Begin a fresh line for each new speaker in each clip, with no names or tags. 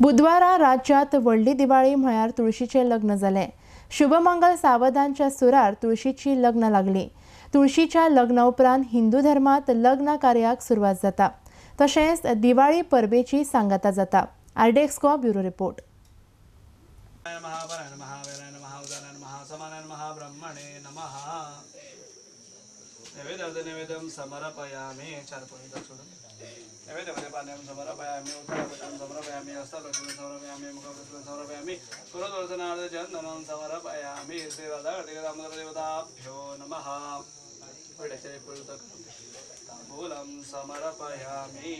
बुधवारा राज्यात व्हडली दिवाळी म्हळ्यार तुळशीचे लग्न जाले। शुभमंगल सावधानच्या सुरार तुळशीची लग्न लागली। तुळशीच्या लग्ना उपरांत हिंदू धर्मात लग्न कार्याक सुरवात जाता, तशेंच दिवाळी परबेची सांगता जाता। आरडेक्सको ब्युरो रिपोर्ट।
नैवेद्यं समर्पयामि नैवेद्यं पानीयं समर्पयामि उत्तरपत्रं समर्पयामि हस्तप्रक्षालं समर्पयामि मुखप्रक्षालं समर्पयामि पुरोदर्शनार्थचन्दनं समर्पयामि श्रीवदागतिगदामोदरदेवताभ्यो नमः। ताम्बूलं समर्पयामि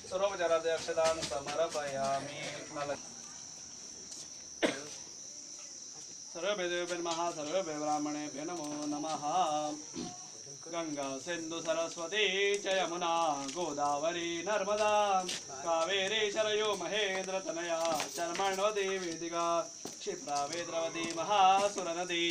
सर्वोपचारार्थी अक्षतां समर्पयामि। सर्वेभ्यो नमः सर्वेभ्यो ब्राह्मणेभ्यो नमो नमः। गंगा सिंधु सरस्वती च यमुना गोदावरी नर्मदा कावेरी शरयो महेंद्र तनया चर्मण्वती वेदिका क्षिप्रा वेद्रवती महासुरनदी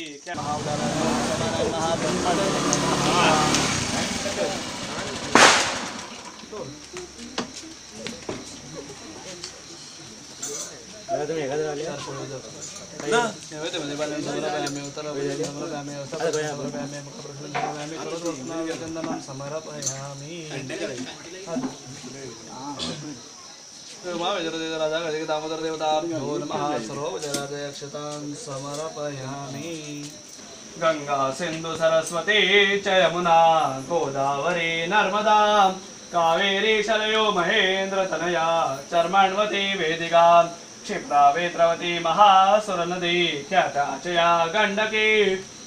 दामोदर देवताभ्यो नमः सर्वोपचारार्थी अक्षतां समर्पयामि। गंगा सिंधु सरस्वती च यमुना गोदावरी नर्मदा कावेरी शरयो महेंद्र तनया चर्मण्वती वेदिका क्षिप्रा वेद्रवती महासुरनदी ख्याताचया गंडकी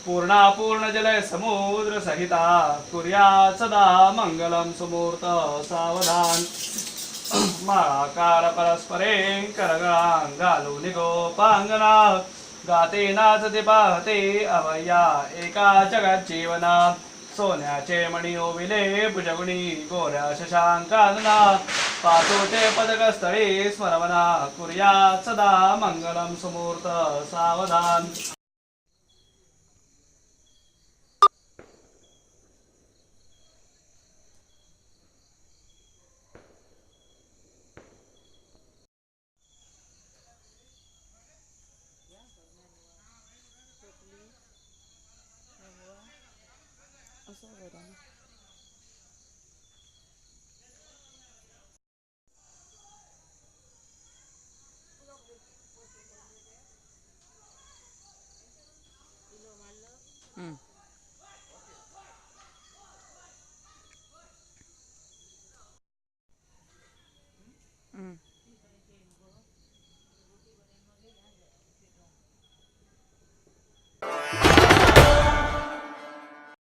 पूर्णा पूर्णजल समुद्र सहिता कुर्यात् सदा मंगलम सुमूर्त सावधान। माळाकार परस्परे करगळां घालू निगोपांगना गाते नाचते पाहते अवया एका जगात जीवना। सोन्याचे मणी ओविले भुजगुणी गोऱ्या शशांकानना पातोटे पदकस्थळी स्मरवना कुर्यात् सदा मंगलम सुमूर्त सावधान।